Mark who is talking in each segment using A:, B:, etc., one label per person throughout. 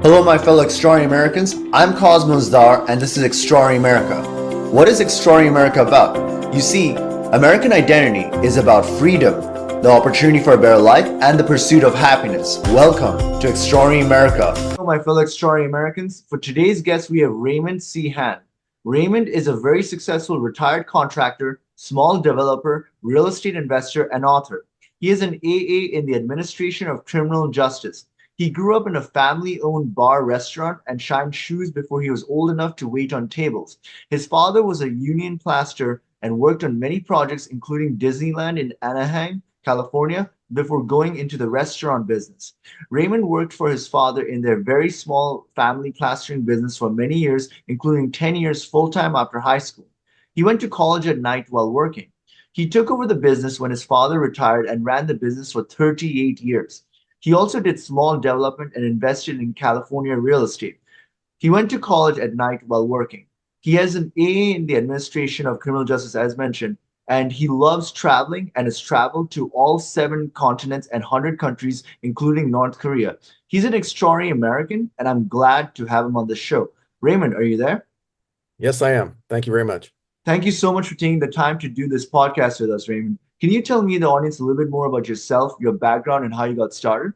A: Hello, my fellow Extraordinary Americans. I'm Cosmos Dar, and this is Extraordinary America. What is Extraordinary America about? You see, American identity is about freedom, the opportunity for a better life, and the pursuit of happiness. Welcome to Extraordinary America. Hello, my fellow Extraordinary Americans. For today's guest, we have Raymond C. Raymond is a very successful retired contractor, small developer, real estate investor, and author. He is an AA in the administration of criminal justice. He grew up in a family-owned bar restaurant and shined shoes before he was old enough to wait on tables. His father was a union plasterer and worked on many projects, including Disneyland in Anaheim, California, before going into the restaurant business. Raymond worked for his father in their very small family plastering business for many years, including 10 years full-time after high school. He went to college at night while working. He took over the business when his father retired and ran the business for 38 years. He also did small development and invested in California real estate. He went to college at night while working. He has an AA in the administration of criminal justice, as mentioned, and he loves traveling and has traveled to all 7 continents and 100 countries, including North Korea. He's an extraordinary American, and I'm glad to have him on the show. Raymond, are you there?
B: Yes, I am. Thank you very much.
A: Thank you so much for taking the time to do this podcast with us, Raymond. Can you tell me, the audience, a little bit more about yourself, your background, and how you got started?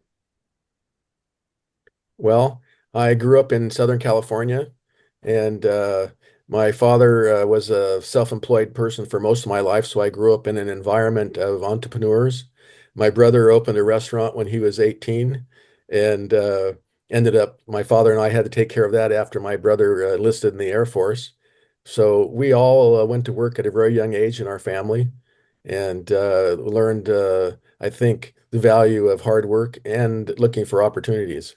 B: Well, I grew up in Southern California, and my father was a self-employed person for most of my life, so I grew up in an environment of entrepreneurs. My brother opened a restaurant when he was 18, and ended up, my father and I had to take care of that after my brother enlisted in the Air Force. So we all went to work at a very young age in our family and learned, I think, the value of hard work and looking for opportunities.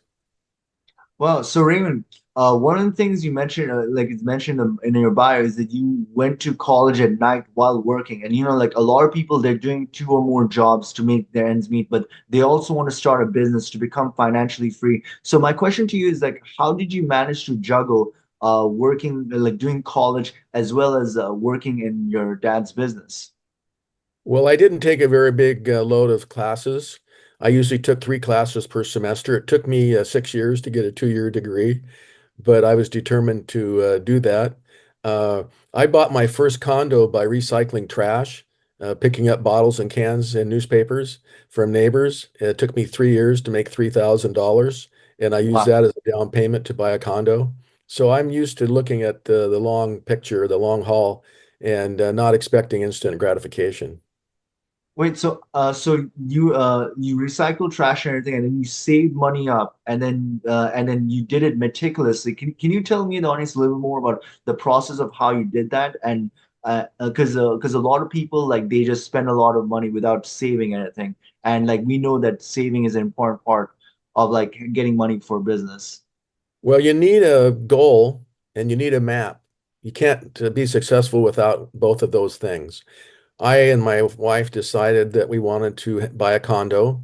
A: Well, so Raymond, one of the things you mentioned, like it's mentioned in your bio, is that you went to college at night while working. And like a lot of people, they're doing 2 or more jobs to make their ends meet, but they also want to start a business to become financially free. So my question to you is like, how did you manage to juggle working, like doing college, as well as working in your dad's business?
B: Well, I didn't take a very big load of classes. I usually took 3 classes per semester. It took me 6 years to get a 2-year degree, but I was determined to do that. Uh, I bought my first condo by recycling trash, picking up bottles and cans and newspapers from neighbors. It took me 3 years to make $3,000, and I used
A: Wow.
B: that as a down payment to buy a condo. So I'm used to looking at the long picture, the long haul, and not expecting instant gratification.
A: Wait, so you recycle trash and everything, and then you save money up, and then you did it meticulously. Can you tell me, the audience, a little more about the process of how you did that? And because a lot of people, like, they just spend a lot of money without saving anything, and like we know that saving is an important part of like getting money for business.
B: Well, you need a goal and you need a map. You can't be successful without both of those things. I and my wife decided that we wanted to buy a condo,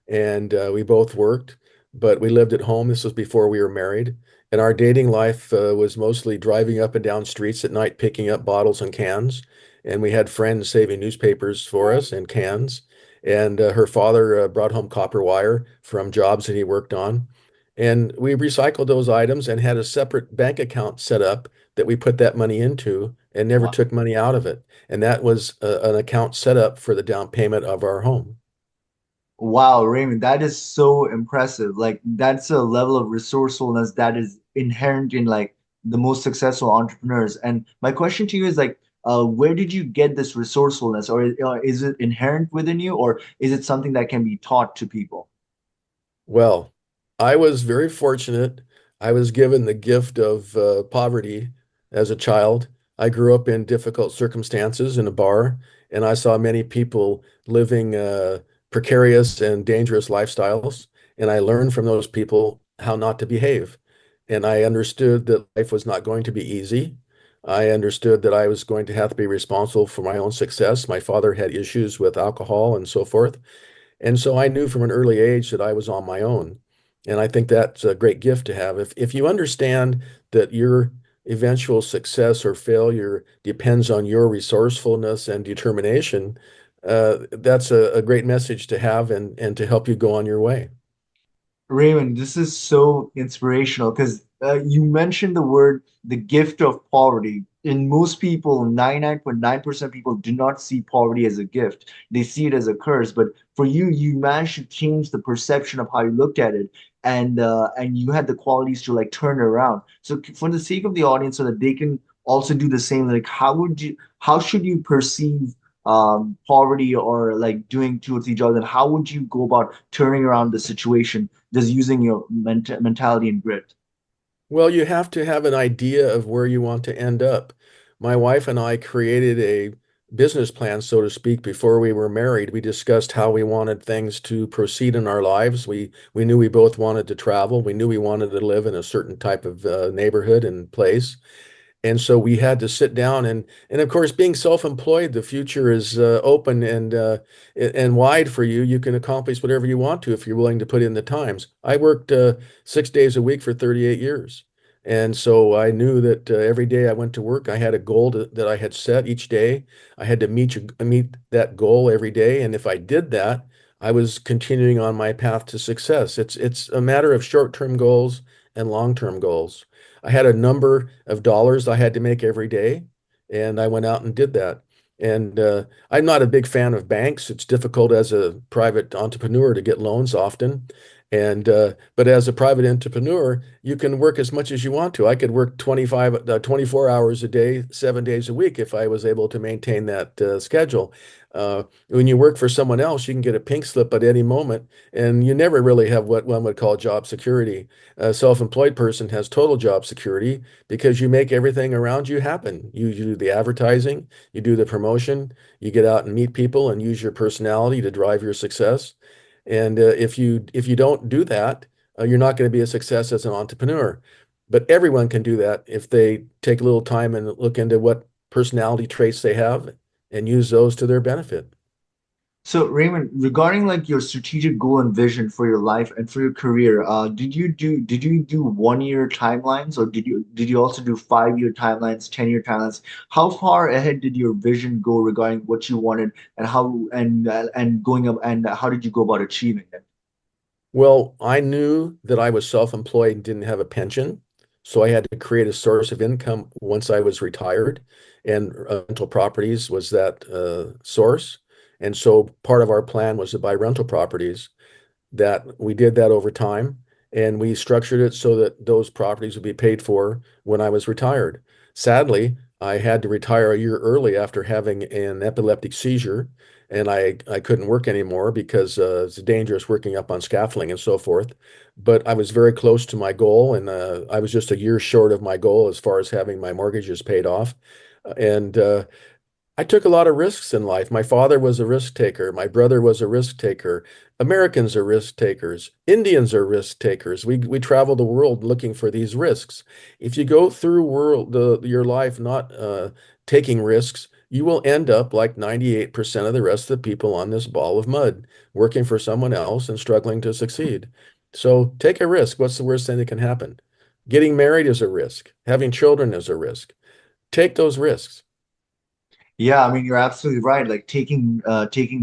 B: and we both worked, but we lived at home. This was before we were married, and our dating life was mostly driving up and down streets at night, picking up bottles and cans. And we had friends saving newspapers for us and cans. And her father brought home copper wire from jobs that he worked on. And we recycled those items and had a separate bank account set up that we put that money into and never took money out of it. And that was an account set up for the down payment of our home.
A: Wow, Raymond, that is so impressive. Like that's a level of resourcefulness that is inherent in like the most successful entrepreneurs. And my question to you is like, where did you get this resourcefulness, or is it inherent within you, or is it something that can be taught to people?
B: Well, I was very fortunate. I was given the gift of poverty as a child. I grew up in difficult circumstances in a bar, and I saw many people living precarious and dangerous lifestyles. And I learned from those people how not to behave. And I understood that life was not going to be easy. I understood that I was going to have to be responsible for my own success. My father had issues with alcohol and so forth. And so I knew from an early age that I was on my own. And I think that's a great gift to have. If you understand that your eventual success or failure depends on your resourcefulness and determination, that's a great message to have and to help you go on your way.
A: Raymond, this is so inspirational because you mentioned the word the gift of poverty. In most people, 99.9% of people do not see poverty as a gift. They see it as a curse. But for you, you managed to change the perception of how you looked at it, and you had the qualities to like turn it around. So for the sake of the audience, so that they can also do the same, like how should you perceive poverty or like doing towards each other, and how would you go about turning around the situation just using your mentality and grit?
B: Well, you have to have an idea of where you want to end up. My wife and I created a business plan, so to speak, before we were married. We discussed how we wanted things to proceed in our lives. We knew we both wanted to travel. We knew we wanted to live in a certain type of neighborhood and place. And so we had to sit down and of course, being self-employed, the future is open and wide for you. You can accomplish whatever you want to if you're willing to put in the times. I worked 6 days a week for 38 years. And so I knew that every day I went to work, I had a goal that I had set each day. I had to meet that goal every day. And if I did that, I was continuing on my path to success. It's a matter of short-term goals and long-term goals. I had a number of dollars I had to make every day, and I went out and did that. And I'm not a big fan of banks. It's difficult as a private entrepreneur to get loans often. And but as a private entrepreneur, you can work as much as you want to. I could work 24 hours a day, 7 days a week if I was able to maintain that schedule. When you work for someone else, you can get a pink slip at any moment, and you never really have what one would call job security. A self-employed person has total job security because you make everything around you happen. You do the advertising, you do the promotion, you get out and meet people and use your personality to drive your success. And if you don't do that, you're not going to be a success as an entrepreneur. But everyone can do that if they take a little time and look into what personality traits they have and use those to their benefit.
A: So Raymond, regarding like your strategic goal and vision for your life and for your career, did you do 1 year timelines, or did you also do 5 year timelines, 10 year timelines? How far ahead did your vision go regarding what you wanted, and how and going up, and how did you go about achieving it?
B: Well, I knew that I was self-employed and didn't have a pension, so I had to create a source of income once I was retired, and rental properties was that source. And so part of our plan was to buy rental properties. That we did that over time, and we structured it so that those properties would be paid for when I was retired. Sadly, I had to retire a year early after having an epileptic seizure, and I couldn't work anymore because it's dangerous working up on scaffolding and so forth. But I was very close to my goal, and I was just a year short of my goal as far as having my mortgages paid off. And I took a lot of risks in life. My father was a risk taker. My brother was a risk taker. Americans are risk takers. Indians are risk takers. We travel the world looking for these risks. If you go through your life not taking risks, you will end up like 98% of the rest of the people on this ball of mud, working for someone else and struggling to succeed. So take a risk. What's the worst thing that can happen? Getting married is a risk. Having children is a risk. Take those risks.
A: Yeah, I mean, you're absolutely right. Like taking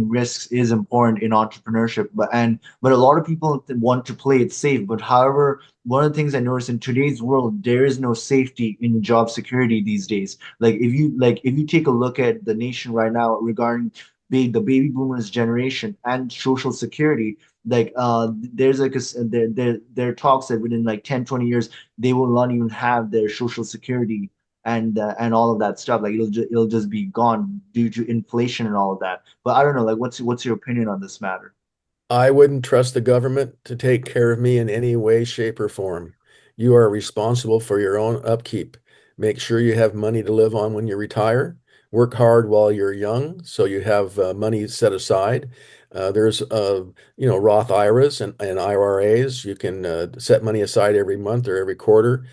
A: risks is important in entrepreneurship, but a lot of people want to play it safe. But however, one of the things I noticed in today's world, there is no safety in job security these days. Like if you take a look at the nation right now regarding the baby boomers generation and social security, like there's like there are talks that within like 10, 20 years they will not even have their social security and all of that stuff. Like it'll just be gone due to inflation and all of that. But I don't know. Like, what's your opinion on this matter?
B: I wouldn't trust the government to take care of me in any way, shape, or form. You are responsible for your own upkeep. Make sure you have money to live on when you retire. Work hard while you're young so you have money set aside. There's Roth IRAs and IRAs. You can set money aside every month or every quarter,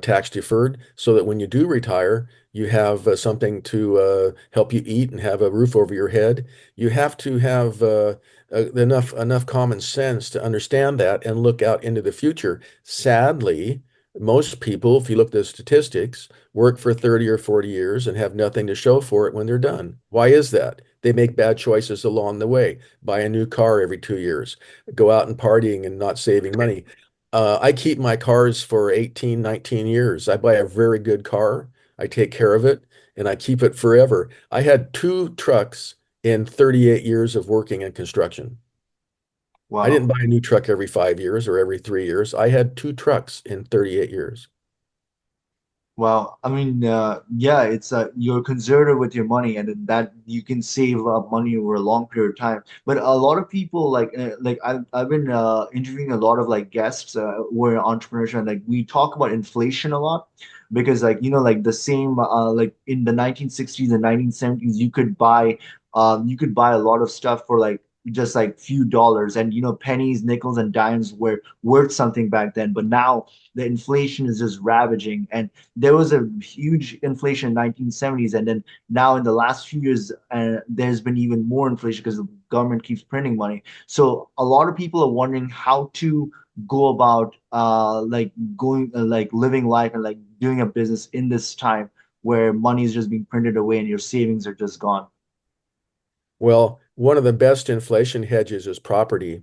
B: tax deferred, so that when you do retire, you have something to help you eat and have a roof over your head. You have to have enough common sense to understand that and look out into the future. Sadly, most people, if you look at the statistics, work for 30 or 40 years and have nothing to show for it when they're done. Why is that? They make bad choices along the way, buy a new car every 2 years, go out and partying and not saving money. I keep my cars for 18, 19 years. I buy a very good car, I take care of it, and I keep it forever. I had two trucks in 38 years of working in construction. I didn't
A: Wow.
B: buy a new truck every 5 years or every 3 years. I had two trucks in 38 years.
A: Well, I mean, yeah, it's you're conservative with your money, and then that you can save money over a long period of time. But a lot of people like I've been interviewing a lot of like guests who are entrepreneurship, and like we talk about inflation a lot because like like the same like in the 1960s and 1970s you could buy a lot of stuff for like just like few dollars, and pennies, nickels, and dimes were worth something back then. But now the inflation is just ravaging, and there was a huge inflation in 1970s, and then now in the last few years there's been even more inflation because the government keeps printing money. So a lot of people are wondering how to go about like going like living life and like doing a business in this time where money is just being printed away and your savings are just gone.
B: Well, one of the best inflation hedges is property.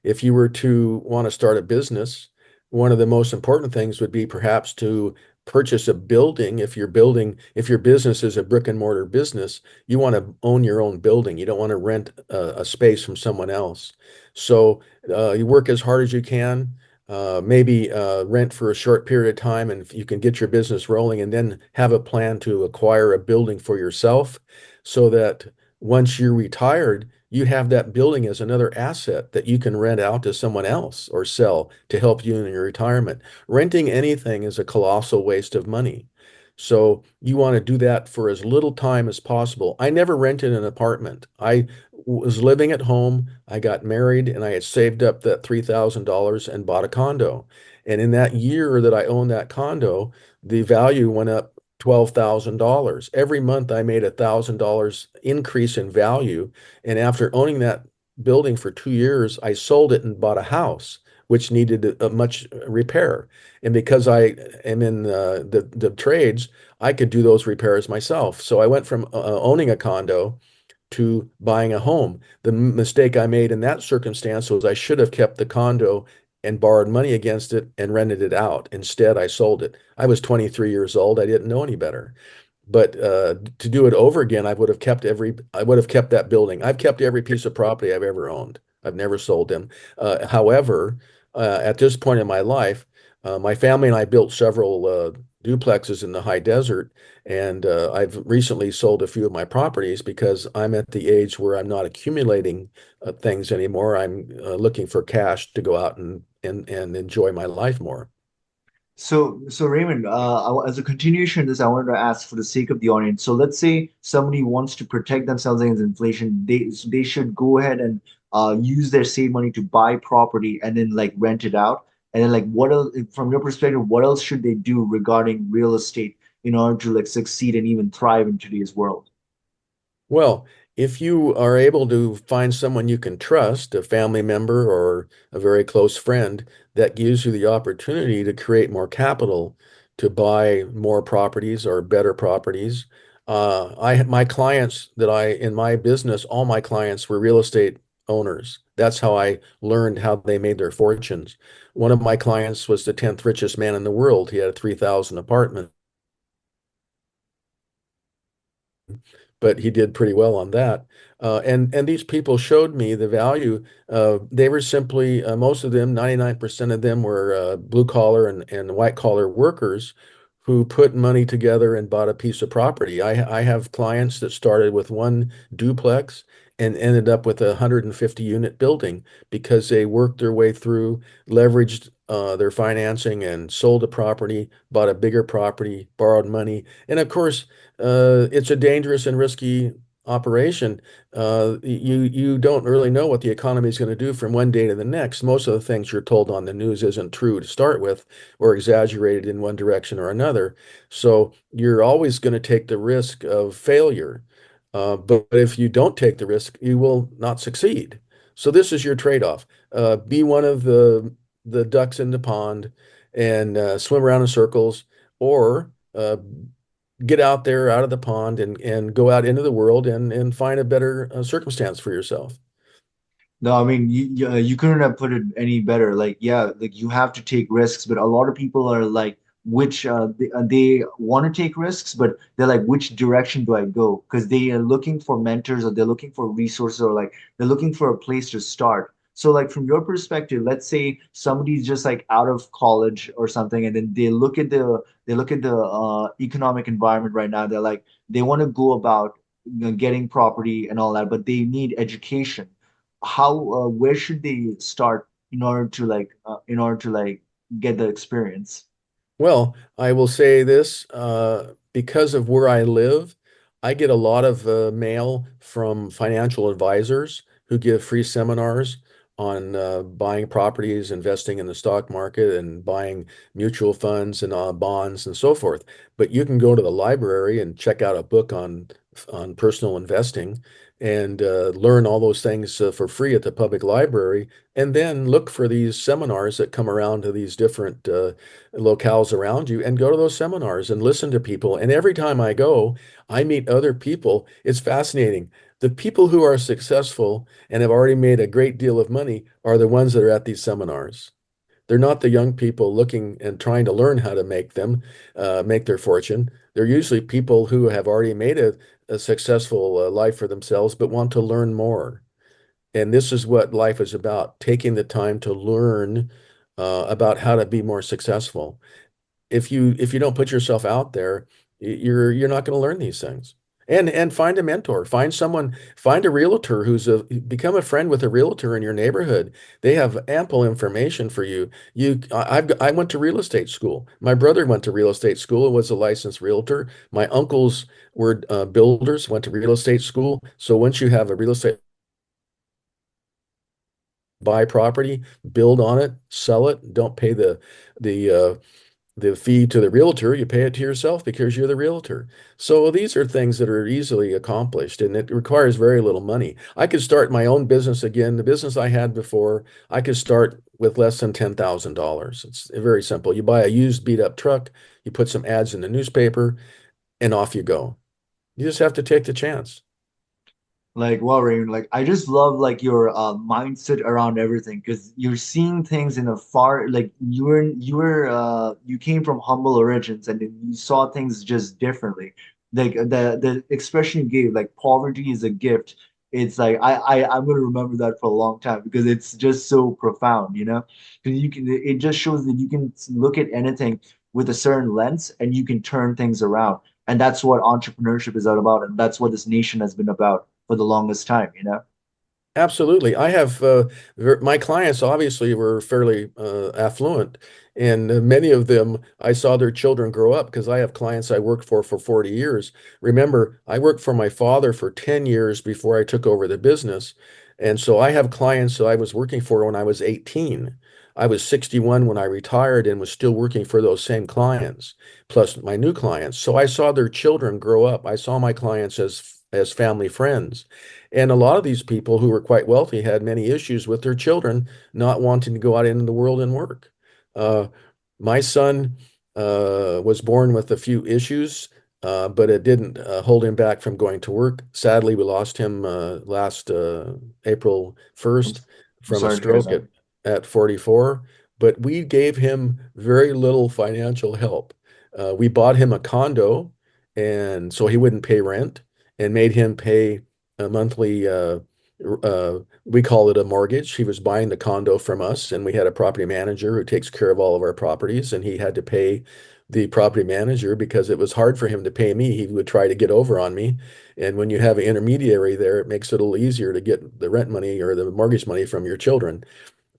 B: If you were to want to start a business, one of the most important things would be perhaps to purchase a building. If your business is a brick and mortar business, you want to own your own building. You don't want to rent a space from someone else. So you work as hard as you can, maybe rent for a short period of time, and you can get your business rolling, and then have a plan to acquire a building for yourself so that once you're retired, you have that building as another asset that you can rent out to someone else or sell to help you in your retirement. Renting anything is a colossal waste of money. So you want to do that for as little time as possible. I never rented an apartment. I was living at home. I got married and I had saved up that $3,000 and bought a condo. And in that year that I owned that condo, the value went up $12,000. Every month I made $1,000 increase in value. And after owning that building for 2 years, I sold it and bought a house, which needed a much repair. And because I am in the trades, I could do those repairs myself. So I went from owning a condo to buying a home. The mistake I made in that circumstance was I should have kept the condo and borrowed money against it and rented it out. Instead, I sold it. I was 23 years old. I didn't know any better. But to do it over again, I would have kept that building. I've kept every piece of property I've ever owned. I've never sold them. However, at this point in my life, my family and I built several duplexes in the high desert, and I've recently sold a few of my properties because I'm at the age where I'm not accumulating things anymore. I'm looking for cash to go out and enjoy my life more.
A: So Raymond, as a continuation of this, I wanted to ask for the sake of the audience. So let's say somebody wants to protect themselves against inflation, they should go ahead and use their saved money to buy property and then like rent it out. And then like what else, from your perspective, what else should they do regarding real estate in order to like succeed and even thrive in today's world?
B: Well, if you are able to find someone you can trust, a family member or a very close friend, that gives you the opportunity to create more capital to buy more properties or better properties. My clients that in my business, all my clients were real estate owners. That's how I learned how they made their fortunes. One of my clients was the 10th richest man in the world. He had a 3,000 apartment, but he did pretty well on that. And these people showed me the value. They were simply most of them, 99% of them were blue collar and white collar workers who put money together and bought a piece of property. I have clients that started with one duplex and ended up with a 150 unit building because they worked their way through, leveraged their financing and sold a property, bought a bigger property, borrowed money. And of course, it's a dangerous and risky operation. You don't really know what the economy is going to do from one day to the next. Most of the things you're told on the news isn't true to start with, or exaggerated in one direction or another. So you're always going to take the risk of failure. But if you don't take the risk, you will not succeed. So this is your trade-off. Be one of the ducks in the pond and swim around in circles, or get out there out of the pond and go out into the world and find a better circumstance for yourself.
A: No, I mean you couldn't have put it any better. Like yeah, like you have to take risks, but a lot of people are like, which they want to take risks, but they're like, which direction do I go? Because they are looking for mentors or they're looking for resources or like they're looking for a place to start. So like from your perspective, let's say somebody's just like out of college or something, and then they look at the economic environment right now. They're like they want to go about getting property and all that, but they need education. How where should they start in order to like get the experience?
B: Well, I will say this, because of where I live, I get a lot of mail from financial advisors who give free seminars on buying properties, investing in the stock market, and buying mutual funds and bonds and so forth. But you can go to the library and check out a book on personal investing and learn all those things for free at the public library, and then look for these seminars that come around to these different locales around you and go to those seminars and listen to people. And every time I go, I meet other people. It's fascinating. The people who are successful and have already made a great deal of money are the ones that are at these seminars. They're not the young people looking and trying to learn how to make their fortune. They're usually people who have already made a successful life for themselves, but want to learn more. And this is what life is about, taking the time to learn about how to be more successful. If you don't put yourself out there, you're not going to learn these things. And find a mentor, find a realtor become a friend with a realtor in your neighborhood. They have ample information for you. I went to real estate school. My brother went to real estate school and was a licensed realtor. My uncles were builders, went to real estate school. So once you have a real estate buy property, build on it, sell it, don't pay the the fee to the realtor, you pay it to yourself because you're the realtor. So these are things that are easily accomplished and it requires very little money. I could start my own business again. The business I had before, I could start with less than $10,000. It's very simple. You buy a used beat up truck, you put some ads in the newspaper, and off you go. You just have to take the chance.
A: Like, wow, Raymond, like I just love like your mindset around everything because you're seeing things in a far like you came from humble origins and then you saw things just differently. Like the expression you gave, like poverty is a gift. It's like I'm gonna remember that for a long time because it's just so profound, you know? Because you can it just shows that you can look at anything with a certain lens and you can turn things around. And that's what entrepreneurship is all about, and that's what this nation has been about for the longest time, you know?
B: Absolutely. I have my clients obviously were fairly affluent, and many of them I saw their children grow up because I have clients I worked for 40 years. Remember, I worked for my father for 10 years before I took over the business. And so I have clients that I was working for when I was 18. I was 61 when I retired and was still working for those same clients, plus my new clients. So I saw their children grow up. I saw my clients as family friends. And a lot of these people who were quite wealthy had many issues with their children not wanting to go out into the world and work. Uh, my son was born with a few issues, but it didn't hold him back from going to work. Sadly, we lost him last April
A: I'm,
B: 1st
A: I'm
B: from a
A: sorry to hear
B: stroke
A: that.
B: at 44. But we gave him very little financial help. We bought him a condo, and so he wouldn't pay rent, and made him pay a monthly we call it a mortgage. He was buying the condo from us, and we had a property manager who takes care of all of our properties, and he had to pay the property manager because it was hard for him to pay me. He would try to get over on me. And when you have an intermediary there, it makes it a little easier to get the rent money or the mortgage money from your children.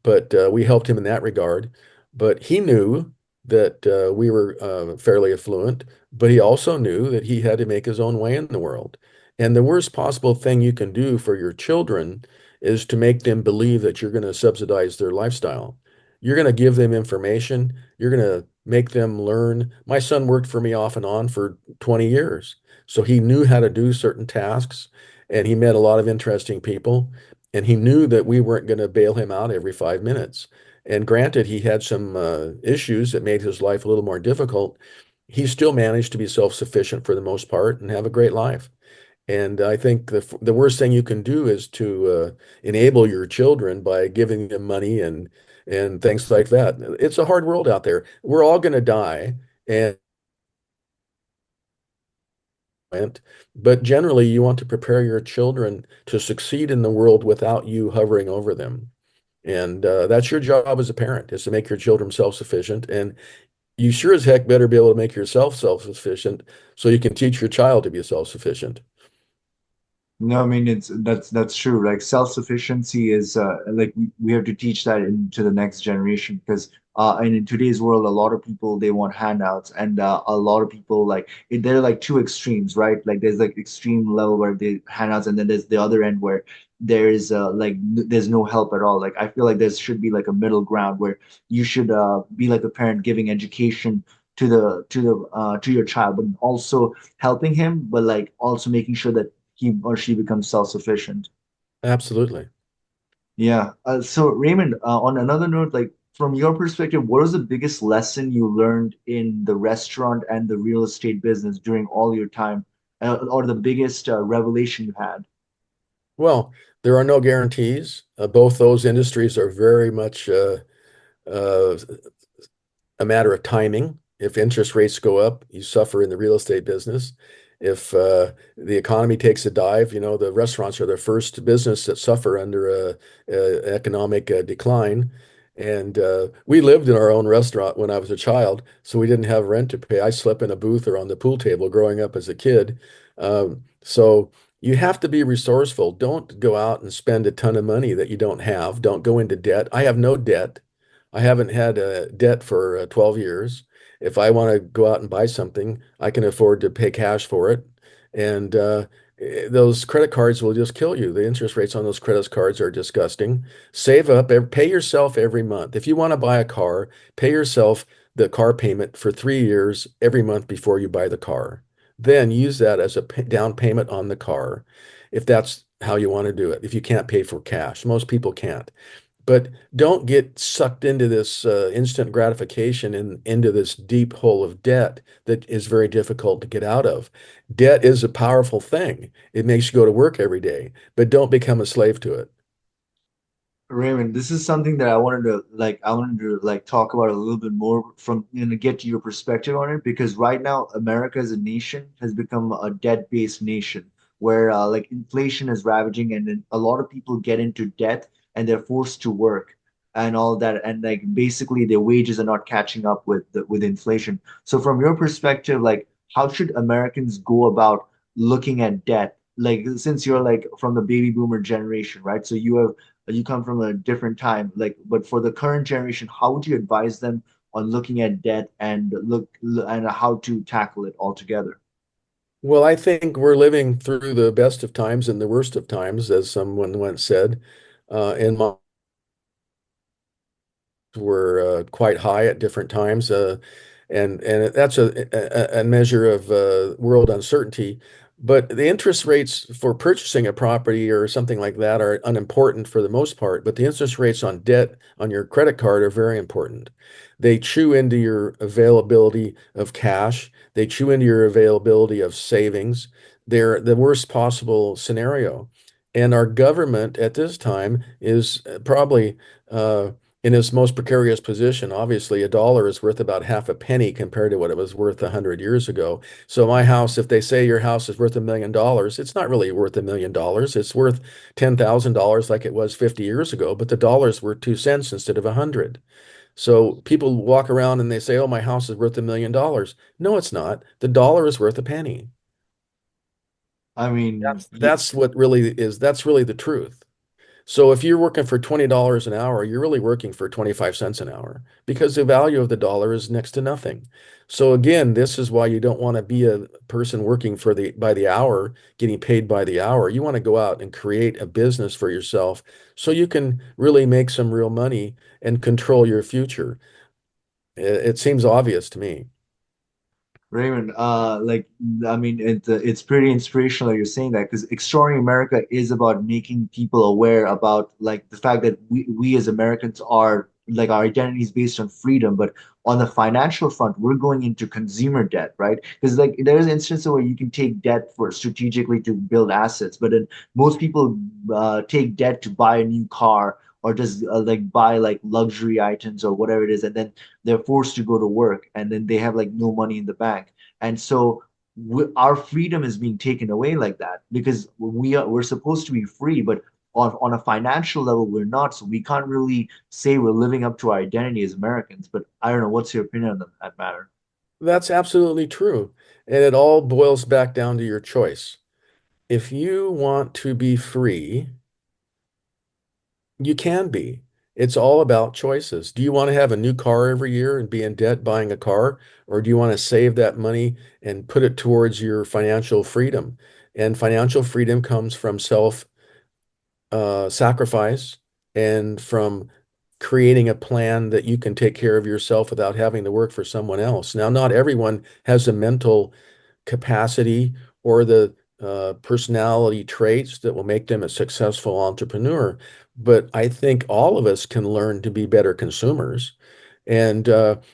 B: But we helped him in that regard. But he knew that we were fairly affluent, but he also knew that he had to make his own way in the world. And the worst possible thing you can do for your children is to make them believe that you're going to subsidize their lifestyle. You're going to give them information. You're going to make them learn. My son worked for me off and on for 20 years. So he knew how to do certain tasks and he met a lot of interesting people. And he knew that we weren't going to bail him out every 5 minutes. And granted, he had some issues that made his life a little more difficult, he still managed to be self-sufficient for the most part and have a great life. And I think the worst thing you can do is to enable your children by giving them money and things like that. It's a hard world out there. We're all going to die, and but generally, you want to prepare your children to succeed in the world without you hovering over them. And that's your job as a parent, is to make your children self-sufficient. And you sure as heck better be able to make yourself self-sufficient so you can teach your child to be self-sufficient.
A: No, I mean it's that's true. Like self-sufficiency is like we have to teach that into the next generation because and in today's world, a lot of people they want handouts, and a lot of people they're like two extremes, right? Like there's like extreme level where they handouts, and then there's the other end where there's there's no help at all. Like I feel like there should be like a middle ground where you should be like a parent giving education to your child, but also helping him, but like also making sure that he or she becomes self-sufficient.
B: Absolutely.
A: Yeah. So Raymond, on another note, like from your perspective, what was the biggest lesson you learned in the restaurant and the real estate business during all your time, or the biggest revelation you had?
B: Well, there are no guarantees. Both those industries are very much uh, a matter of timing. If interest rates go up, you suffer in the real estate business. If the economy takes a dive, the restaurants are the first business that suffer under a economic decline. And we lived in our own restaurant when I was a child, so we didn't have rent to pay. I slept in a booth or on the pool table growing up as a kid. So you have to be resourceful. Don't go out and spend a ton of money that you don't have. Don't go into debt. I have no debt. I haven't had a debt for 12 years. If I want to go out and buy something, I can afford to pay cash for it. And those credit cards will just kill you. The interest rates on those credit cards are disgusting. Save up, pay yourself every month. If you want to buy a car, pay yourself the car payment for 3 years every month before you buy the car. Then use that as a down payment on the car, if that's how you want to do it. If you can't pay for cash, most people can't. But don't get sucked into this instant gratification and into this deep hole of debt that is very difficult to get out of. Debt is a powerful thing. It makes you go to work every day, but don't become a slave to it.
A: Raymond, this is something that I wanted to like talk about a little bit more from get your perspective on it because right now America as a nation has become a debt-based nation where like inflation is ravaging and then a lot of people get into debt and they're forced to work and all that and like basically their wages are not catching up with inflation. So from your perspective, like how should Americans go about looking at debt? Like since you're like from the baby boomer generation, right? So you come from a different time like but for the current generation how would you advise them on looking at debt and and how to tackle it altogether?
B: Well, I think we're living through the best of times and the worst of times, as someone once said. And were quite high at different times, and that's a measure of world uncertainty. But the interest rates for purchasing a property or something like that are unimportant for the most part. But the interest rates on debt on your credit card are very important. They chew into your availability of cash. They chew into your availability of savings. They're the worst possible scenario. And our government at this time is probably in its most precarious position. Obviously, a dollar is worth about half a penny compared to what it was worth 100 years ago. So my house, if they say your house is worth $1 million, it's not really worth $1 million. It's worth $10,000 like it was 50 years ago, but the dollar's worth 2 cents instead of 100. So people walk around and they say, "Oh, my house is worth $1 million." No, it's not. The dollar is worth a penny.
A: I mean
B: That's what really is. That's really the truth. So if you're working for $20 an hour, you're really working for 25 cents an hour because the value of the dollar is next to nothing. So again, this is why you don't want to be a person working for the by the hour, getting paid by the hour. You want to go out and create a business for yourself so you can really make some real money and control your future. It seems obvious to me.
A: Raymond, I mean, it's pretty inspirational that you're saying that because Exploring America is about making people aware about like the fact that we as Americans are like our identity is based on freedom, but on the financial front, we're going into consumer debt, right? Because like there's instances where you can take debt for strategically to build assets, but then most people take debt to buy a new car or just like buy like luxury items or whatever it is, and then they're forced to go to work, and then they have like no money in the bank, and so our freedom is being taken away like that because we're supposed to be free, but on a financial level we're not, so we can't really say we're living up to our identity as Americans. But I don't know, what's your opinion on that matter?
B: That's absolutely true. And it all boils back down to your choice. If you want to be free, you can be. It's all about choices. Do you want to have a new car every year and be in debt buying a car? Or do you want to save that money and put it towards your financial freedom? And financial freedom comes from self sacrifice and from creating a plan that you can take care of yourself without having to work for someone else. Now, not everyone has the mental capacity or the personality traits that will make them a successful entrepreneur, but I think all of us can learn to be better consumers. And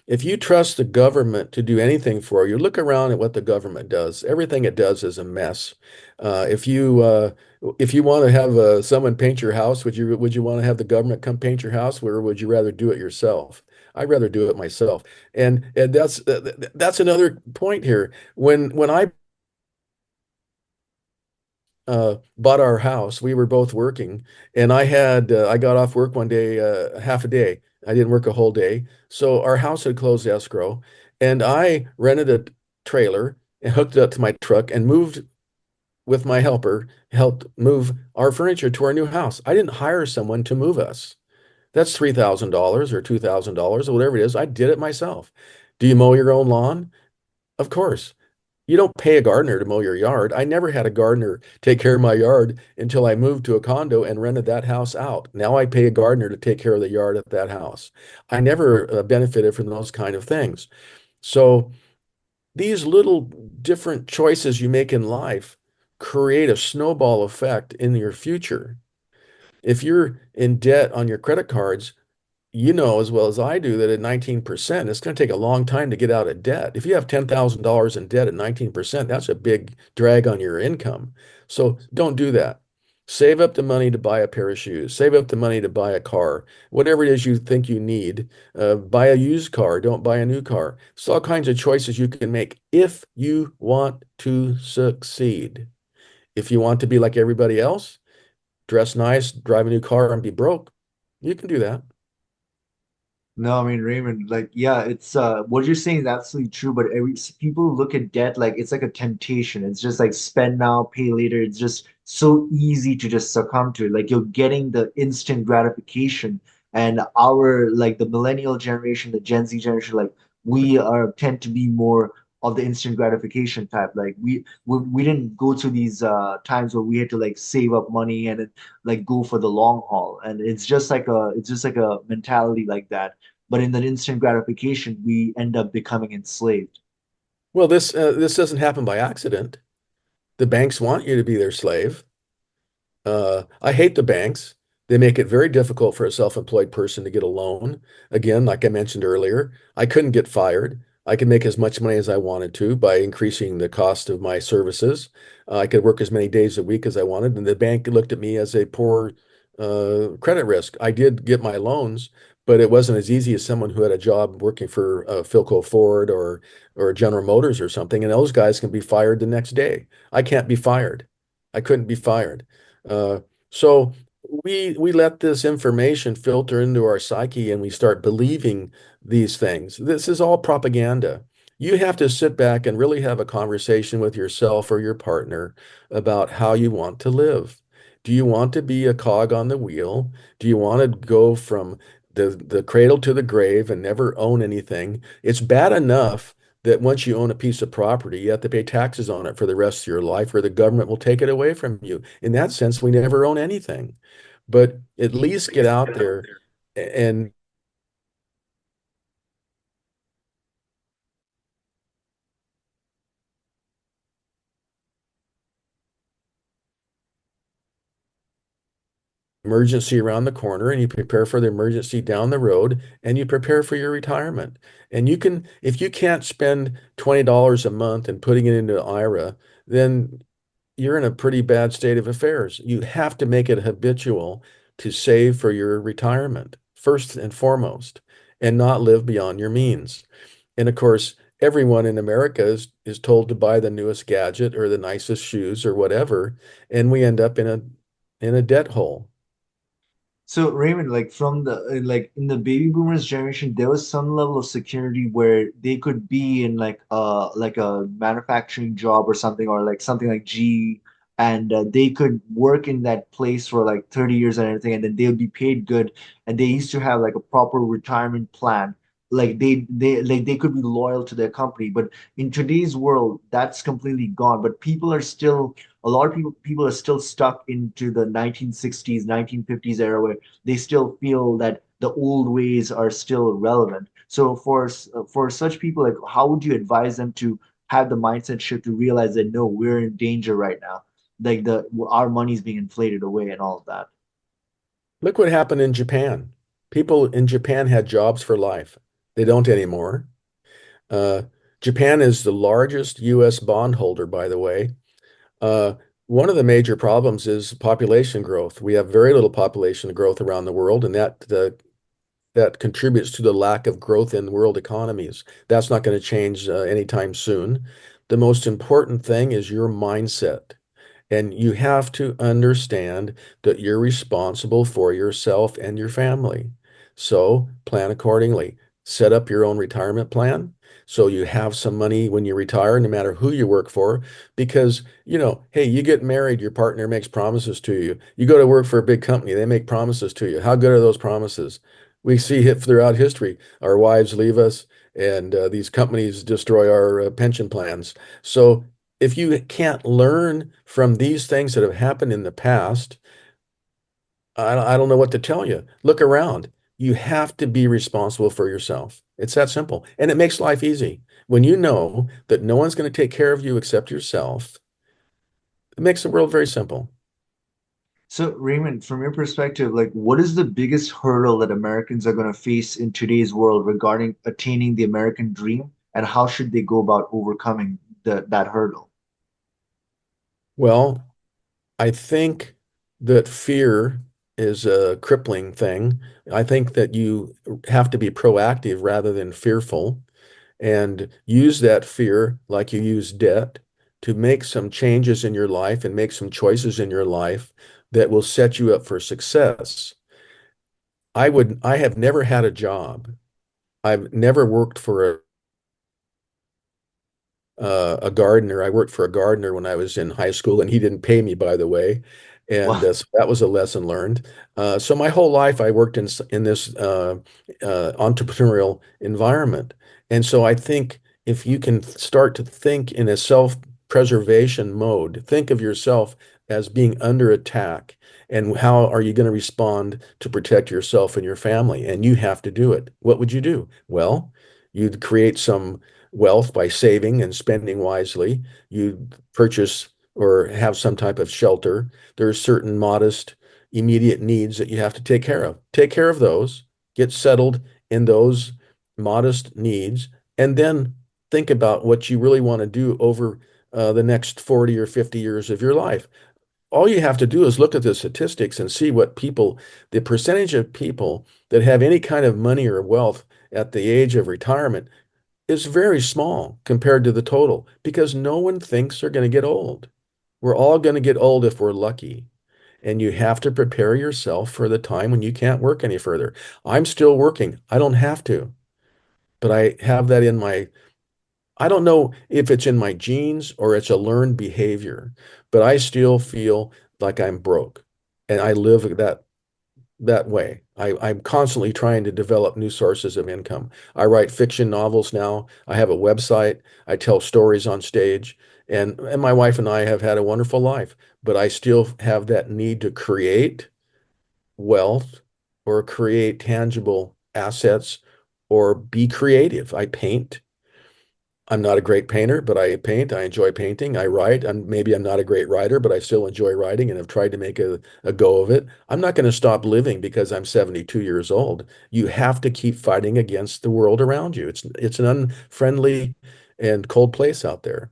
B: if you trust the government to do anything for you, look around at what the government does. Everything it does is a mess. Uh, if you uh, if you want to have someone paint your house, would you want to have the government come paint your house, or would you rather do it yourself? I'd rather do it myself. And that's another point here. When I bought our house, we were both working, and I got off work one day, half a day. I didn't work a whole day, so our house had closed escrow, and I rented a trailer and hooked it up to my truck and moved with my helper, helped move our furniture to our new house. I didn't hire someone to move us. That's $3,000 or $2,000 or whatever it is. I did it myself. Do you mow your own lawn? Of course. You don't pay a gardener to mow your yard. I never had a gardener take care of my yard until I moved to a condo and rented that house out. Now I pay a gardener to take care of the yard at that house. I never benefited from those kind of things. So these little different choices you make in life create a snowball effect in your future. If you're in debt on your credit cards, you know as well as I do that at 19%, it's going to take a long time to get out of debt. If you have $10,000 in debt at 19%, that's a big drag on your income. So don't do that. Save up the money to buy a pair of shoes. Save up the money to buy a car. Whatever it is you think you need, buy a used car. Don't buy a new car. It's all kinds of choices you can make if you want to succeed. If you want to be like everybody else, dress nice, drive a new car, and be broke, you can do that.
A: No, I mean, Raymond, like, yeah, it's what you're saying is absolutely true, but people look at debt like it's like a temptation. It's just like spend now, pay later. It's just so easy to just succumb to it. Like you're getting the instant gratification, and our like the millennial generation, the Gen Z generation, like we are tend to be more of the instant gratification type. Like we didn't go through these times where we had to like save up money and like go for the long haul, and it's just like a mentality like that, but in that instant gratification, we end up becoming enslaved.
B: Well, this doesn't happen by accident. The banks want you to be their slave. I hate the banks. They make it very difficult for a self-employed person to get a loan. Again, like I mentioned earlier, I couldn't get fired. I could make as much money as I wanted to by increasing the cost of my services. I could work as many days a week as I wanted, and the bank looked at me as a poor credit risk. I did get my loans, but it wasn't as easy as someone who had a job working for Philco Ford or General Motors or something, and those guys can be fired the next day. I can't be fired. I couldn't be fired. Uh, so we let this information filter into our psyche and we start believing these things. This is all propaganda. You have to sit back and really have a conversation with yourself or your partner about how you want to live. Do you want to be a cog on the wheel? Do you want to go from the cradle to the grave and never own anything? It's bad enough that once you own a piece of property, you have to pay taxes on it for the rest of your life, or the government will take it away from you. In that sense, we never own anything. But at least get out there and emergency around the corner, and you prepare for the emergency down the road, and you prepare for your retirement. And you can, if you can't spend $20 a month and putting it into an IRA, then you're in a pretty bad state of affairs. You have to make it habitual to save for your retirement, first and foremost, and not live beyond your means. And of course, everyone in America is told to buy the newest gadget or the nicest shoes or whatever, and we end up in a debt hole.
A: So Raymond, like from the like in the baby boomers generation, there was some level of security where they could be in like a manufacturing job or something, or like something like G, and they could work in that place for like 30 years and everything, and then they would be paid good, and they used to have like a proper retirement plan. Like they could be loyal to their company, but in today's world, that's completely gone. But people are still a lot of people are still stuck into the 1960s 1950s era where they still feel that the old ways are still relevant. So for such people, like how would you advise them to have the mindset shift to realize that no, we're in danger right now, like the our money's being inflated away and all of that.
B: Look what happened in Japan. People in Japan had jobs for life. They don't anymore. Uh, Japan is the largest U.S. bondholder, by the way. Uh, One of the major problems is population growth. We have very little population growth around the world, and that contributes to the lack of growth in world economies. That's not going to change anytime soon. The most important thing is your mindset. And you have to understand that you're responsible for yourself and your family. So plan accordingly. Set up your own retirement plan so you have some money when you retire, no matter who you work for. Because, hey, you get married, your partner makes promises to you. You go to work for a big company, they make promises to you. How good are those promises? We see it throughout history. Our wives leave us, and these companies destroy our pension plans. So if you can't learn from these things that have happened in the past, I don't know what to tell you. Look around. You have to be responsible for yourself. It's that simple. And it makes life easy. When you know that no one's going to take care of you except yourself, it makes the world very simple.
A: So Raymond, from your perspective, like what is the biggest hurdle that Americans are going to face in today's world regarding attaining the American dream, and how should they go about overcoming that hurdle?
B: Well, I think that fear is a crippling thing. I think that you have to be proactive rather than fearful, and use that fear like you use debt to make some changes in your life and make some choices in your life that will set you up for success. I have never had a job. I've never worked for a gardener. I worked for a gardener when I was in high school, and he didn't pay me, by the way. And
A: Wow.
B: so that was a lesson learned. So my whole life, I worked in this entrepreneurial environment. And so I think if you can start to think in a self-preservation mode, think of yourself as being under attack, and how are you going to respond to protect yourself and your family? And you have to do it. What would you do? Well, you'd create some wealth by saving and spending wisely. You purchase or have some type of shelter. There are certain modest, immediate needs that you have to take care of. Take care of those, get settled in those modest needs, and then think about what you really want to do over the next 40 or 50 years of your life. All you have to do is look at the statistics and see the percentage of people that have any kind of money or wealth at the age of retirement is very small compared to the total, because no one thinks they're going to get old. We're all going to get old if we're lucky. And you have to prepare yourself for the time when you can't work any further. I'm still working. I don't have to, but I have that in I don't know if it's in my genes or it's a learned behavior, but I still feel like I'm broke. And I live that way. I'm constantly trying to develop new sources of income. I write fiction novels now. I have a website. I tell stories on stage. And my wife and I have had a wonderful life, but I still have that need to create wealth or create tangible assets or be creative. I paint. I'm not a great painter, but I paint. I enjoy painting. I write. Maybe I'm not a great writer, but I still enjoy writing and have tried to make a go of it. I'm not going to stop living because I'm 72 years old. You have to keep fighting against the world around you. It's an unfriendly and cold place out there.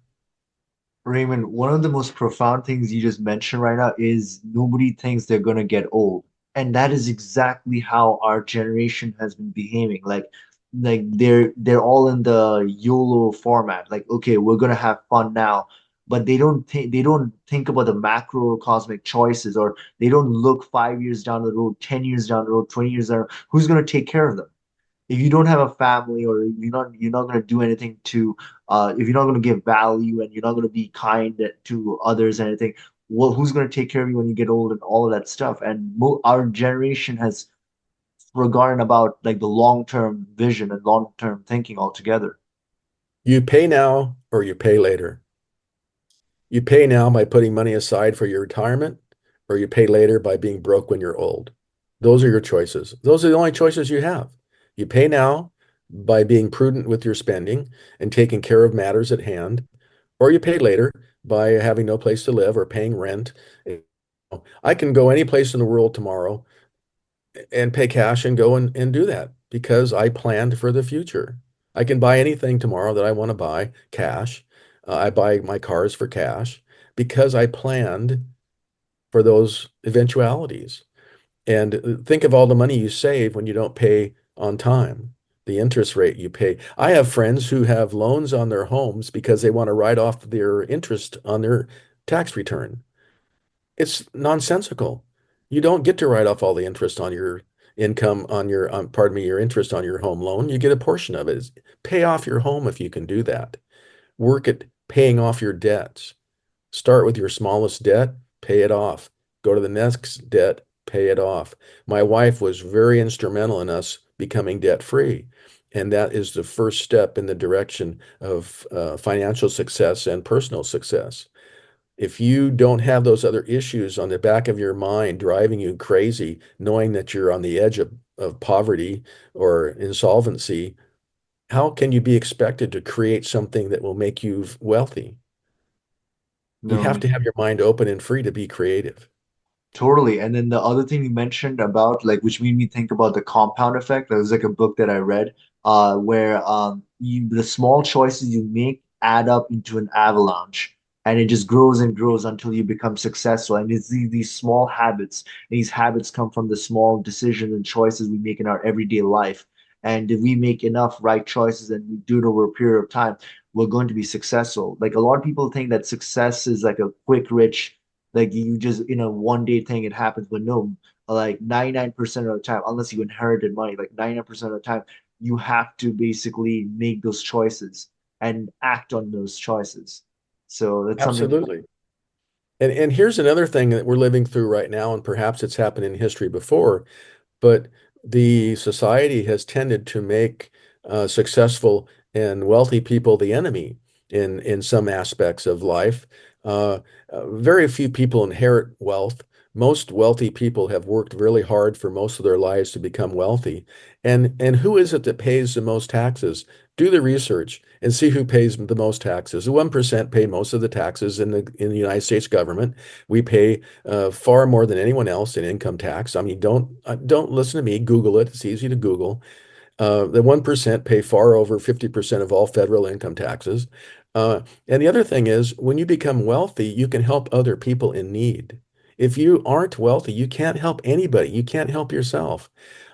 A: Raymond, one of the most profound things you just mentioned right now is nobody thinks they're gonna get old. And that is exactly how our generation has been behaving. Like they're all in the YOLO format. Like, okay, we're gonna have fun now, but they don't think about the macrocosmic choices, or they don't look 5 years down the road, 10 years down the road, 20 years down the road. Who's gonna take care of them? If you don't have a family, or you're not going to do anything to if you're not going to give value, and you're not going to be kind to others and anything, well, who's going to take care of you when you get old and all of that stuff? And our generation has forgotten about like the long-term vision and long-term thinking altogether.
B: You pay now or you pay later. You pay now by putting money aside for your retirement, or you pay later by being broke when you're old. Those are your choices. Those are the only choices you have. You pay now by being prudent with your spending and taking care of matters at hand, or you pay later by having no place to live or paying rent. I can go any place in the world tomorrow and pay cash and go and do that because I planned for the future. I can buy anything tomorrow that I want to buy cash. I buy my cars for cash because I planned for those eventualities. And think of all the money you save when you don't pay on time, the interest rate you pay. I have friends who have loans on their homes because they want to write off their interest on their tax return. It's nonsensical. You don't get to write off all the interest on your income on your pardon me, your interest on your home loan. You get a portion of it. Pay off your home if you can do that. Work at paying off your debts. Start with your smallest debt, pay it off. Go to the next debt, pay it off. My wife was very instrumental in us becoming debt free. And that is the first step in the direction of financial success and personal success. If you don't have those other issues on the back of your mind driving you crazy, knowing that you're on the edge of poverty or insolvency, how can you be expected to create something that will make you wealthy? You
A: No,
B: have to have your mind open and free to be creative.
A: totally. And then the other thing you mentioned about, like, which made me think about the compound effect. There was like a book that I read, where the small choices you make add up into an avalanche, and it just grows and grows until you become successful. And it's these small habits. These habits come from the small decisions and choices we make in our everyday life. And if we make enough right choices and we do it over a period of time, we're going to be successful. Like, a lot of people think that success is like a quick, rich, like you just in a 1 day thing it happens, but no, like 99% of the time, unless you inherited money, like 99% of the time, you have to basically make those choices and act on those choices. So that's something.
B: Absolutely. And here's another thing that we're living through right now, and perhaps it's happened in history before, but the society has tended to make successful and wealthy people the enemy in some aspects of life. Very few people inherit wealth. Most wealthy people have worked really hard for most of their lives to become wealthy. And who is it that pays the most taxes? Do the research and see who pays the most taxes. The 1% pay most of the taxes in the United States government. We pay far more than anyone else in income tax. I mean, don't listen to me. Google it. It's easy to Google. The 1% pay far over 50% of all federal income taxes. And the other thing is, when you become wealthy, you can help other people in need. If you aren't wealthy, you can't help anybody. You can't help yourself.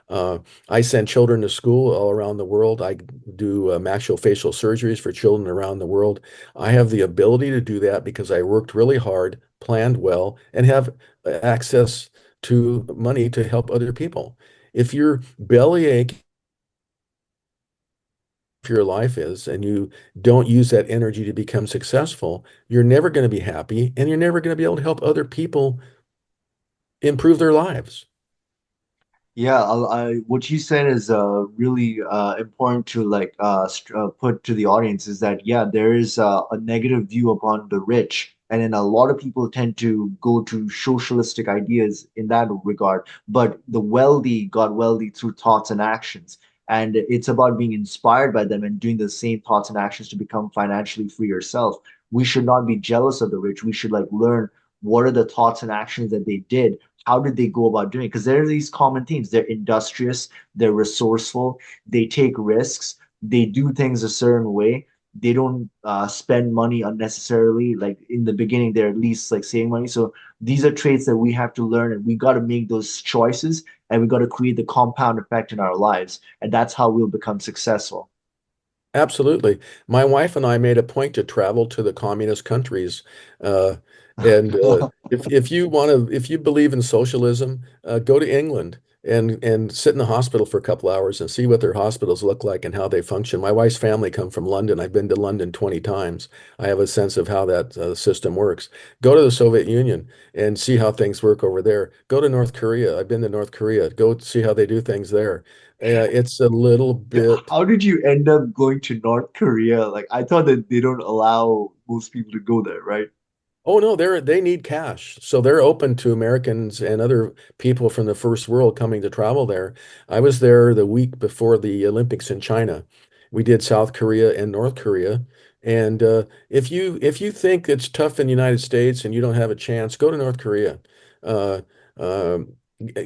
B: Uh, I send children to school all around the world. I do maxillofacial surgeries for children around the world. I have the ability to do that because I worked really hard, planned well, and have access to money to help other people. If you're bellyache your life is and you don't use that energy to become successful, you're never going to be happy and you're never going to be able to help other people improve their lives.
A: Yeah, what you said is really important to like put to the audience, is that yeah, there is a negative view upon the rich, and then a lot of people tend to go to socialistic ideas in that regard. But the wealthy got wealthy through thoughts and actions, And it's about being inspired by them and doing the same thoughts and actions to become financially free yourself. We should not be jealous of the rich. We should like learn what are the thoughts and actions that they did. How did they go about doing it? Because there are these common themes. They're industrious, they're resourceful, they take risks, they do things a certain way. They don't spend money unnecessarily. Like in the beginning, they're at least like saving money. So these are traits that we have to learn, and we got to make those choices, and we got to create the compound effect in our lives, and that's how we'll become successful.
B: Absolutely. My wife and I made a point to travel to the communist countries. Uh, and if you want to, if you believe in socialism, go to England and sit in the hospital for a couple hours and see what their hospitals look like and how they function. My wife's family come from London. I've been to London 20 times. I have a sense of how that system works. Go to the Soviet Union and see how things work over there. Go to North Korea. I've been to North Korea. Go see how they do things there. It's a little bit.
A: How did you end up going to North Korea? Like, I thought that they don't allow most people to go there, right?
B: Oh no, they need cash. So they're open to Americans and other people from the first world coming to travel there. I was there the week before the Olympics in China. We did South Korea and North Korea. And if you think it's tough in the United States and you don't have a chance, go to North Korea. Uh, um,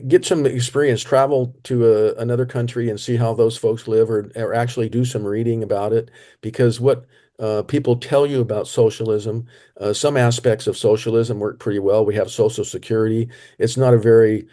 B: get some experience, travel to another country and see how those folks live, or actually do some reading about it. Because what people tell you about socialism, some aspects of socialism work pretty well. We have Social Security. It's not a very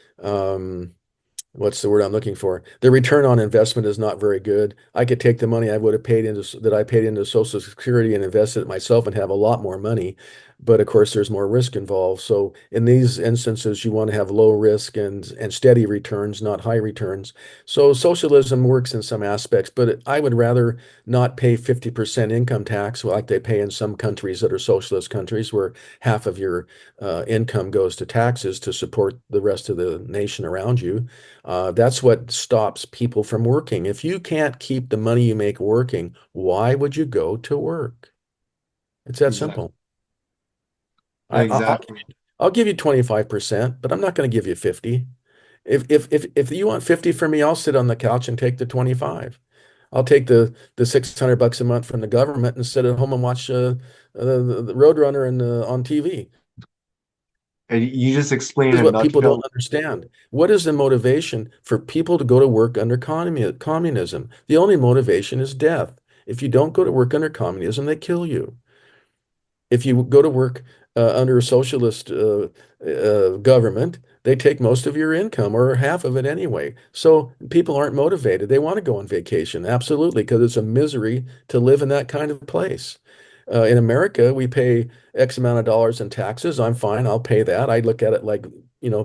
B: what's the word I'm looking for? The return on investment is not very good. I could take the money I would have paid into that I paid into Social Security and invest it myself and have a lot more money. But of course, there's more risk involved. So in these instances, you want to have low risk and steady returns, not high returns. So socialism works in some aspects, but I would rather not pay 50% income tax like they pay in some countries that are socialist countries, where half of your income goes to taxes to support the rest of the nation around you. That's what stops people from working. If you can't keep the money you make working, why would you go to work? It's that
A: Exactly.
B: simple. I'll give
A: Exactly.
B: you, I'll give you 25%, but I'm not going to give you 50. If you want 50 from me, I'll sit on the couch and take the 25. I'll take the 600 bucks a month from the government and sit at home and watch the Roadrunner on TV.
A: And you just explained
B: Is
A: in a
B: what people
A: nutshell.
B: don't understand. What is the motivation for people to go to work under communism? The only motivation is death. If you don't go to work under communism, they kill you. If you go to work under a socialist government, they take most of your income or half of it anyway. So people aren't motivated. They want to go on vacation, absolutely, because it's a misery to live in that kind of place. In America, we pay X amount of dollars in taxes. I'm fine. I'll pay that. I look at it like,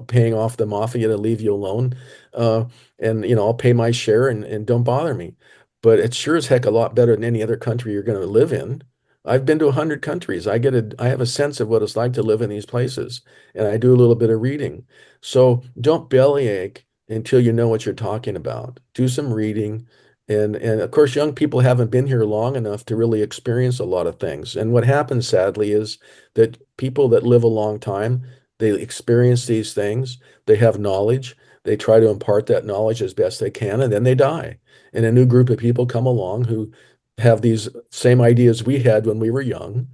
B: paying off the mafia to leave you alone. Uh, and, I'll pay my share and don't bother me. But it's sure as heck a lot better than any other country you're going to live in. I've been to 100 countries. I have a sense of what it's like to live in these places, and I do a little bit of reading. So don't bellyache until you know what you're talking about. Do some reading. And of course, young people haven't been here long enough to really experience a lot of things. And what happens, sadly, is that people that live a long time, they experience these things, they have knowledge, they try to impart that knowledge as best they can, and then they die. And a new group of people come along who have these same ideas we had when we were young.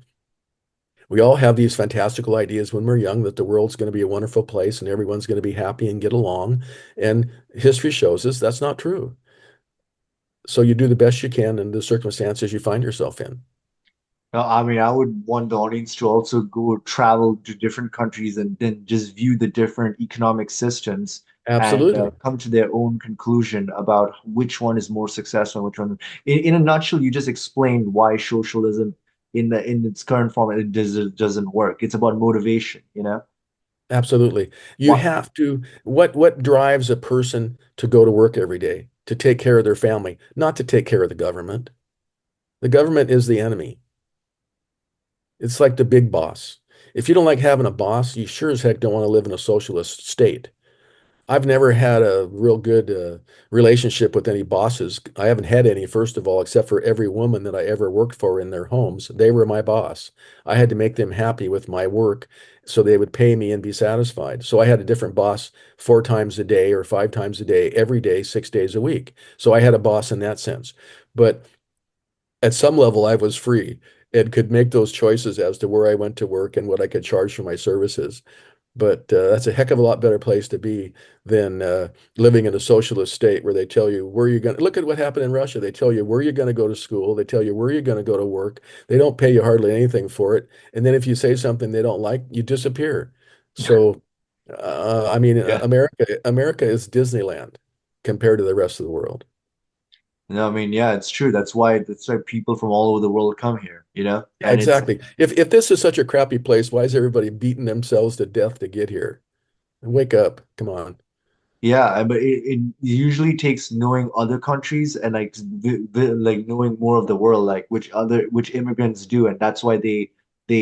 B: We all have these fantastical ideas when we're young that the world's going to be a wonderful place and everyone's going to be happy and get along. And history shows us that's not true. So you do the best you can in the circumstances you find yourself in.
A: No, I mean, I would want the audience to also go travel to different countries and then just view the different economic systems and
B: Absolutely.
A: come to their own conclusion about which one is more successful and which one. In a nutshell, you just explained why socialism in its current form doesn't work. It's about motivation, you know?
B: Absolutely. You
A: What
B: have to, what drives a person to go to work every day? To take care of their family, not to take care of the government. The government is the enemy. It's like the big boss. If you don't like having a boss, you sure as heck don't want to live in a socialist state. I've never had a real good relationship with any bosses. I haven't had any, first of all, except for every woman that I ever worked for in their homes. They were my boss. I had to make them happy with my work so they would pay me and be satisfied. So I had a different boss 4 times a day or 5 times a day, every day, 6 days a week. So I had a boss in that sense. But at some level, I was free and could make those choices as to where I went to work and what I could charge for my services. But that's a heck of a lot better place to be than living in a socialist state where they tell you where you're going to look at what happened in Russia. They tell you where you're going to go to school. They tell you where you're going to go to work. They don't pay you hardly anything for it. And then if you say something they don't like, you disappear. So, I mean,
A: Yeah.
B: America is Disneyland compared to the rest of the world.
A: No, I mean, yeah, it's true. That's why people from all over the world come here,
B: Yeah,
A: and it's
B: exactly. If this is such a crappy place, why is everybody beating themselves to death to get here? Wake up. Come on.
A: yeah, but it usually takes knowing other countries and like like knowing more of the world, like which immigrants do, and that's why they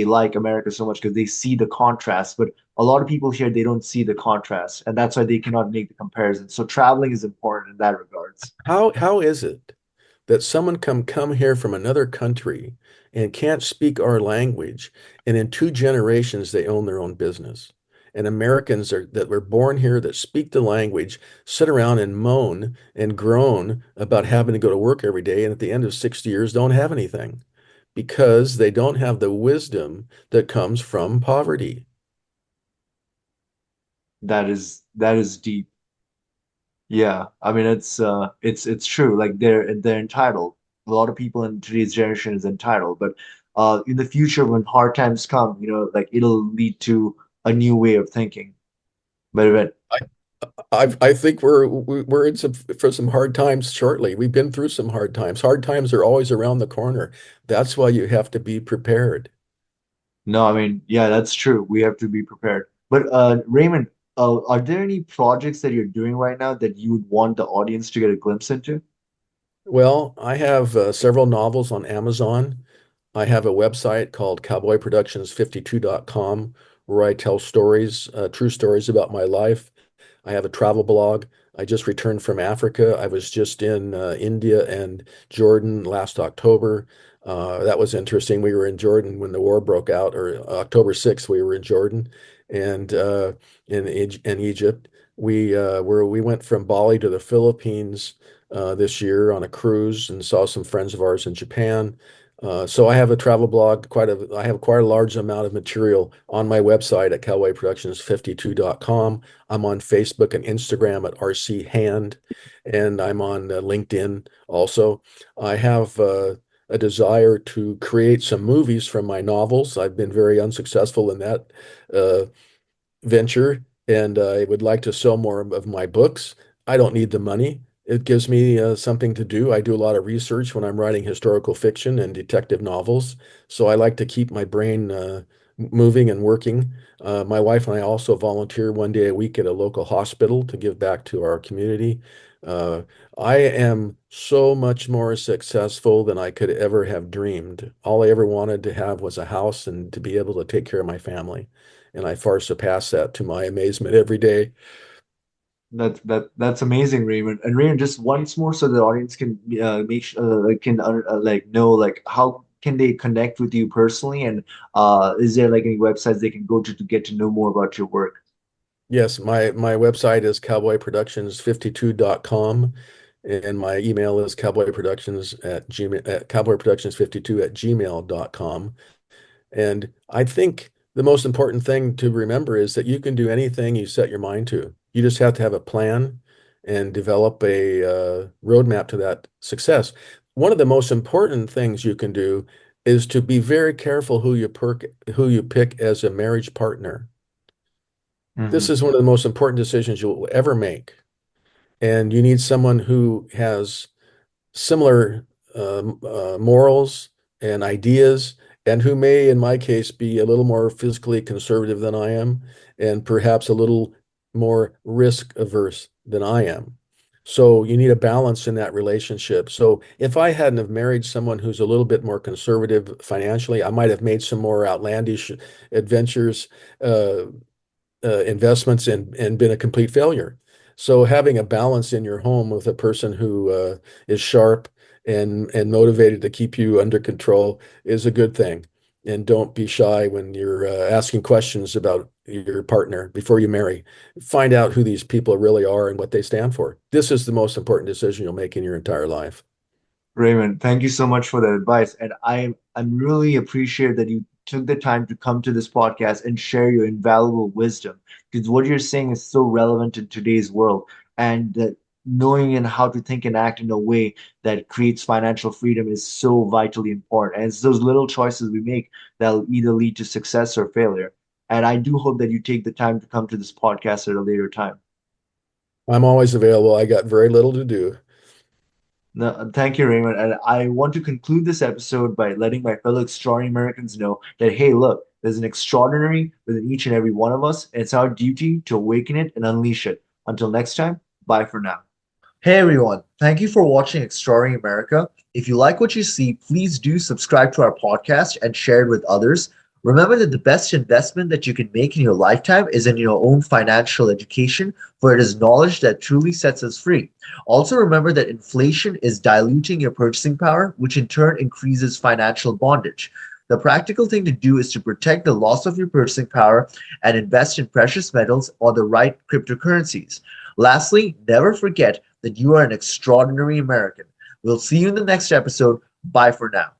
A: like America so much because they see the contrast. But a lot of people here they don't see the contrast, and that's why they cannot make the comparison. So traveling is important in that regards.
B: How is it that someone come here from another country and can't speak our language, and in 2 generations they own their own business? And Americans that were born here that speak the language sit around and moan and groan about having to go to work every day, and at the end of 60 years don't have anything because they don't have the wisdom that comes from poverty.
A: That is deep. Yeah, I mean it's true. Like they're entitled. A lot of people in today's generation is entitled, but in the future when hard times come, like it'll lead to a new way of thinking. But
B: I think we're in for some hard times shortly. We've been through some hard times. Hard times are always around the corner. That's why you have to be prepared.
A: no, I mean yeah, that's true. We have to be prepared. But Raymond, are there any projects that you're doing right now that you would want the audience to get a glimpse into?
B: Well, I have several novels on Amazon. I have a website called cowboyproductions52.com where I tell stories, true stories about my life. I have a travel blog. I just returned from Africa. I was just in India and Jordan last October. That was interesting. We were in Jordan when the war broke out, or October 6th, we were in Jordan and in Egypt. We went from Bali to the Philippines this year on a cruise and saw some friends of ours in Japan. So I have a travel blog, I have quite a large amount of material on my website at cowboyproductions52.com. I'm on Facebook and Instagram at RC Hand, and I'm on LinkedIn also. I have a desire to create some movies from my novels. I've been very unsuccessful in that uh, venture, and I would like to sell more of my books. I don't need the money. It gives me something to do. I do a lot of research when I'm writing historical fiction and detective novels, so I like to keep my brain moving and working. My wife and I also volunteer 1 day a week at a local hospital to give back to our community. Uh, I am so much more successful than I could ever have dreamed. All I ever wanted to have was a house and to be able to take care of my family, and I far surpass that to my amazement every day.
A: That's amazing, Raymond. And Raymond, just once more, so the audience can can like know like how can they connect with you personally, and is there like any websites they can go to get to know more about your work?
B: Yes, my website is cowboyproductions52.com, and my email is cowboyproductions52@gmail.com. And I think the most important thing to remember is that you can do anything you set your mind to. You just have to have a plan and develop a roadmap to that success. One of the most important things you can do is to be very careful who you pick as a marriage partner. This
A: Hmm.
B: is one of the most important decisions you'll ever make. And you need someone who has similar morals and ideas, and who may, in my case, be a little more physically conservative than I am, and perhaps a little more risk averse than I am. So you need a balance in that relationship. So if I hadn't have married someone who's a little bit more conservative financially, I might have made some more outlandish adventures, investments, and been a complete failure. So having a balance in your home with a person who is sharp and motivated to keep you under control is a good thing. And don't be shy when you're asking questions about your partner before you marry. Find out who these people really are and what they stand for. This is the most important decision you'll make in your entire life.
A: Raymond, thank you so much for that advice. And I'm really appreciate that you took the time to come to this podcast and share your invaluable wisdom, because what you're saying is so relevant in today's world. And that knowing and how to think and act in a way that creates financial freedom is so vitally important. And it's those little choices we make that'll either lead to success or failure. And I do hope that you take the time to come to this podcast at a later time.
B: I'm always available. I got very little to do.
A: No, thank you, Raymond. And I want to conclude this episode by letting my fellow extraordinary Americans know that, hey, look, there's an extraordinary within each and every one of us, and it's our duty to awaken it and unleash it. Until next time, bye for now. Hey everyone, thank you for watching Extraordinary America. If you like what you see, please do subscribe to our podcast and share it with others. Remember that the best investment that you can make in your lifetime is in your own financial education, for it is knowledge that truly sets us free. Also, remember that inflation is diluting your purchasing power, which in turn increases financial bondage. The practical thing to do is to protect the loss of your purchasing power and invest in precious metals or the right cryptocurrencies. Lastly, never forget that you are an extraordinary American. We'll see you in the next episode. Bye for now.